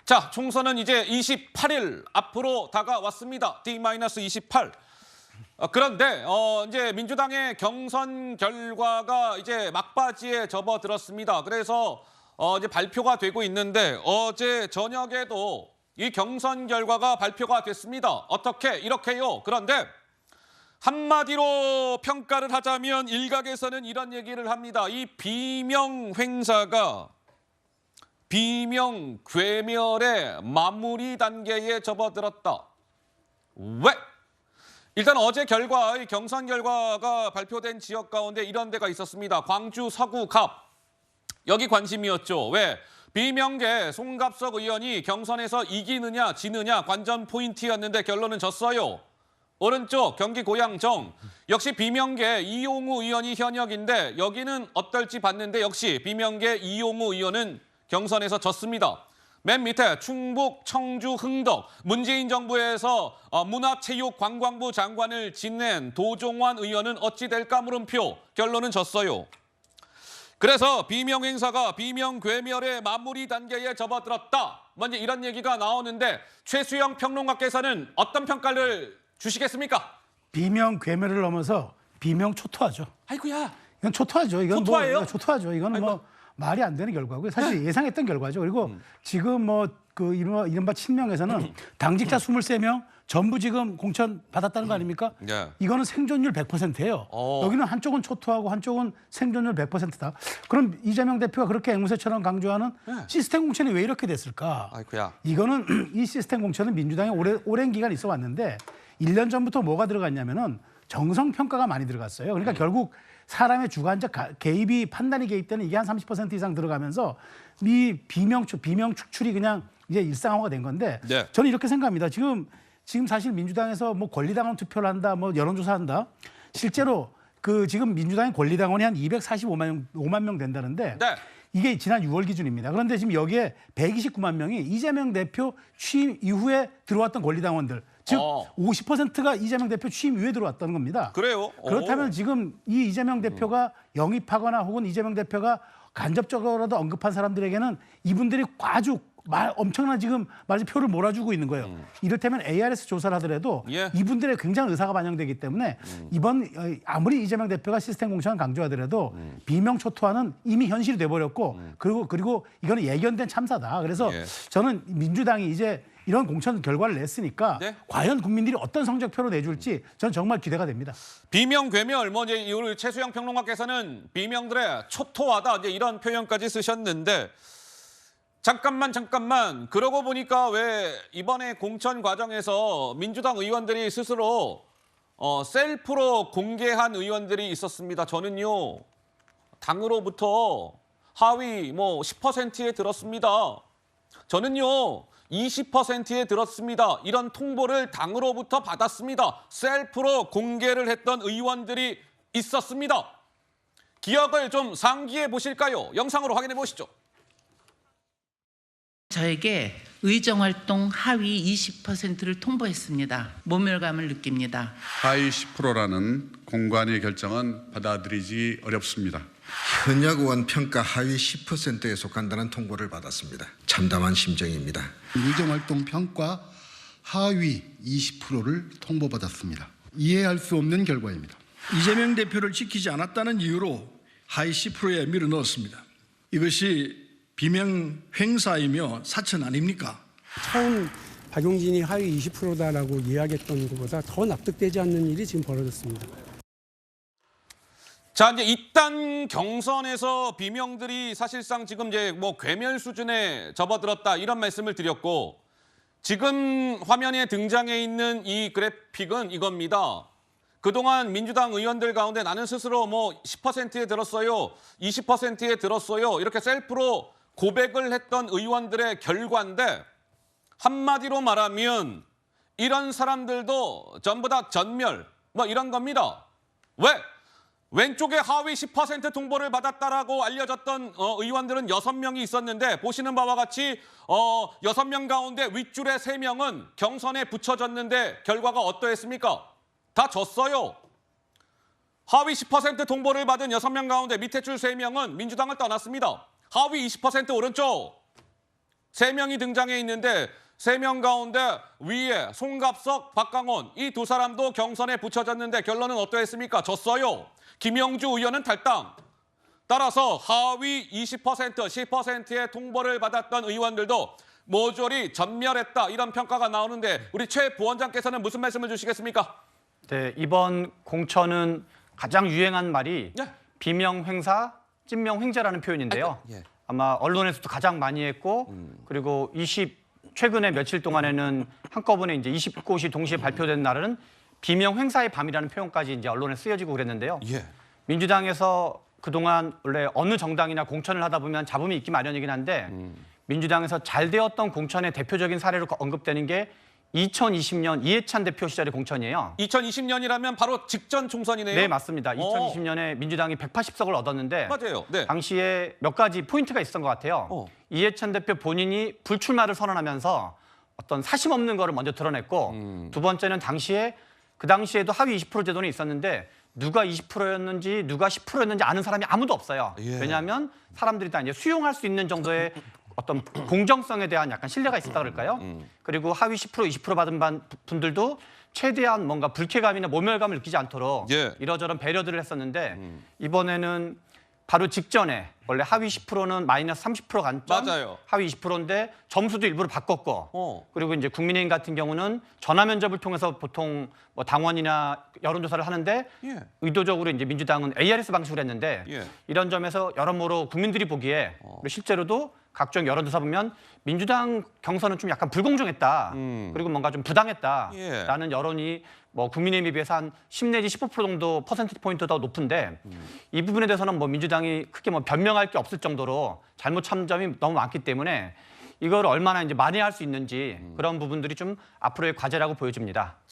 자, 총선은 이제 28일 앞으로 다가왔습니다. D-28. 그런데 이제 민주당의 경선 결과가 이제 막바지에 접어들었습니다. 그래서 이제 발표가 되고 있는데 어제 저녁에도 이 경선 결과가 발표가 됐습니다. 어떻게 이렇게요. 그런데 한마디로 평가를 하자면 일각에서는 이런 얘기를 합니다. 이 비명 행사가 비명 괴멸의 마무리 단계에 접어들었다. 왜? 일단 어제 결과, 이 경선 결과가 발표된 지역 가운데 이런 데가 있었습니다. 광주 서구 갑. 여기 관심이었죠. 왜? 비명계 송갑석 의원이 경선에서 이기느냐 지느냐 관전 포인트였는데 결론은 졌어요. 오른쪽 경기 고양정. 역시 비명계 이용우 의원이 현역인데 여기는 어떨지 봤는데 역시 비명계 이용우 의원은 경선에서 졌습니다. 맨 밑에 충북, 청주, 흥덕. 문재인 정부에서 문화체육관광부 장관을 지낸 도종환 의원은 어찌 될까 물음표. 결론은 졌어요. 그래서 비명 행사가 비명 괴멸의 마무리 단계에 접어들었다. 먼저 이런 얘기가 나오는데 최수영 평론가께서는 어떤 평가를 주시겠습니까? 비명 괴멸을 넘어서 비명 초토화죠. 아이고야. 이건 초토화죠. 이건 초토화예요? 뭐 초토화죠. 이거는 아이고. 뭐 말이 안 되는 결과고요. 사실 예상했던 결과죠. 그리고 지금 뭐 그 이른바 친명에서는 당직자 23명 전부 지금 공천 받았다는 거 아닙니까? 네. 이거는 생존율 100%예요. 여기는 한쪽은 초토하고 한쪽은 생존율 100%다. 그럼 이재명 대표가 그렇게 앵무새처럼 강조하는 시스템 공천이 왜 이렇게 됐을까? 아이고야. 이거는 이 시스템 공천은 민주당이 오랜 기간 있어 왔는데 1년 전부터 뭐가 들어갔냐면은 정성 평가가 많이 들어갔어요. 그러니까 결국 사람의 주관적 개입이 판단이 개입되는 이게 한 30% 이상 들어가면서 이 비명 축출이 그냥 이제 일상화가 된 건데 네. 저는 이렇게 생각합니다. 지금 사실 민주당에서 뭐 권리당원 투표를 한다, 뭐 여론조사한다. 실제로 그 지금 민주당의 권리당원이 한 245만 명 된다는데 네. 이게 지난 6월 기준입니다. 그런데 지금 여기에 129만 명이 이재명 대표 취임 이후에 들어왔던 권리당원들. 즉 50%가 이재명 대표 취임 이후에 들어왔다는 겁니다. 그래요? 그렇다면 지금 이 이재명 대표가 영입하거나 혹은 이재명 대표가 간접적으로라도 언급한 사람들에게는 이분들이 아주 엄청난 지금 말해서 표를 몰아주고 있는 거예요. 이를테면 ARS 조사를 하더라도 예. 이분들의 굉장한 의사가 반영되기 때문에 이번 아무리 이재명 대표가 시스템 공천을 강조하더라도 비명 초토화는 이미 현실이 돼버렸고 그리고 이거는 예견된 참사다. 그래서 예. 저는 민주당이 이제 이런 공천 결과를 냈으니까 네. 과연 국민들이 어떤 성적표로 내줄지 저는 정말 기대가 됩니다. 비명 괴멸, 뭐 이제 우리 최수영 평론가께서는 비명들의 초토화다 이제 이런 표현까지 쓰셨는데 잠깐만. 그러고 보니까 왜 이번에 공천 과정에서 민주당 의원들이 스스로 셀프로 공개한 의원들이 있었습니다. 저는요 당으로부터 하위 뭐 10%에 들었습니다. 저는요 20%에 들었습니다. 이런 통보를 당으로부터 받았습니다. 셀프로 공개를 했던 의원들이 있었습니다. 기억을 좀 상기해 보실까요? 영상으로 확인해 보시죠. 저에게 의정활동 하위 20%를 통보했습니다. 모멸감을 느낍니다. 하위 10%라는 공관위 결정은 받아들이기 어렵습니다. 현역 의원 평가 하위 10%에 속한다는 통보를 받았습니다. 참담한 심정입니다. 의정활동 평가 하위 20%를 통보받았습니다. 이해할 수 없는 결과입니다. 이재명 대표를 지키지 않았다는 이유로 하위 10%에 밀어넣었습니다. 이것이 비명 행사이며 사천 아닙니까? 처음 박용진이 하위 20%다라고 이야기했던 것보다 더 납득되지 않는 일이 지금 벌어졌습니다. 자, 이제 이딴 경선에서 비명들이 사실상 지금 이제 뭐 괴멸 수준에 접어들었다 이런 말씀을 드렸고 지금 화면에 등장해 있는 이 그래픽은 이겁니다. 그동안 민주당 의원들 가운데 나는 스스로 뭐 10%에 들었어요, 20%에 들었어요 이렇게 셀프로 고백을 했던 의원들의 결과인데 한마디로 말하면 이런 사람들도 전부 다 전멸 뭐 이런 겁니다. 왜? 왼쪽에 하위 10% 통보를 받았다라고 알려졌던 의원들은 6명이 있었는데 보시는 바와 같이 6명 가운데 윗줄에 3명은 경선에 붙여졌는데 결과가 어떠했습니까? 다 졌어요. 하위 10% 통보를 받은 6명 가운데 밑에 줄 3명은 민주당을 떠났습니다. 하위 20% 오른쪽 3명이 등장해 있는데 3명 가운데 위에 송갑석, 박강원 이 두 사람도 경선에 붙여졌는데 결론은 어떠했습니까? 졌어요. 김영주 의원은 탈당. 따라서 하위 20%, 10%의 통보를 받았던 의원들도 모조리 전멸했다 이런 평가가 나오는데 우리 최 부원장께서는 무슨 말씀을 주시겠습니까? 네, 이번 공천은 가장 유행한 말이 예. 비명횡사, 찐명횡재라는 표현인데요. 예. 아마 언론에서도 가장 많이 했고 그리고 최근에 며칠 동안에는 한꺼번에 이제 20곳이 동시에 발표된 날은 비명횡사의 밤이라는 표현까지 이제 언론에 쓰여지고 그랬는데요. 예. 민주당에서 그동안 원래 어느 정당이나 공천을 하다 보면 잡음이 있기 마련이긴 한데 민주당에서 잘 되었던 공천의 대표적인 사례로 언급되는 게 2020년 이해찬 대표 시절의 공천이에요. 2020년이라면 바로 직전 총선이네요. 네, 맞습니다. 2020년에 민주당이 180석을 얻었는데 맞아요. 네. 당시에 몇 가지 포인트가 있었던 것 같아요. 이해찬 대표 본인이 불출마를 선언하면서 어떤 사심 없는 거를 먼저 드러냈고 두 번째는 그 당시에도 하위 20% 제도는 있었는데 누가 20%였는지 누가 10%였는지 아는 사람이 아무도 없어요. 예. 왜냐하면 사람들이 다 이제 수용할 수 있는 정도의 어떤 공정성에 대한 약간 신뢰가 있었다 그럴까요? 그리고 하위 10%, 20% 받은 분들도 최대한 뭔가 불쾌감이나 모멸감을 느끼지 않도록 예. 이러저런 배려들을 했었는데 이번에는 바로 직전에 원래 하위 10%는 마이너스 30% 관점, 맞아요. 하위 20%인데 점수도 일부러 바꿨고 그리고 이제 국민의힘 같은 경우는 전화 면접을 통해서 보통 뭐 당원이나 여론조사를 하는데 예. 의도적으로 이제 민주당은 ARS 방식으로 했는데 예. 이런 점에서 여러모로 국민들이 보기에 그리고 실제로도 각종 여론조사 보면 민주당 경선은 좀 약간 불공정했다. 그리고 뭔가 좀 부당했다라는 여론이 뭐 국민의힘에 비해서 한 10 내지 15% 정도 퍼센티지 포인트 더 높은데 이 부분에 대해서는 뭐 민주당이 크게 뭐 변명할 게 없을 정도로 잘못 참점이 너무 많기 때문에 이걸 얼마나 이제 만회할 수 있는지 그런 부분들이 좀 앞으로의 과제라고 보여집니다.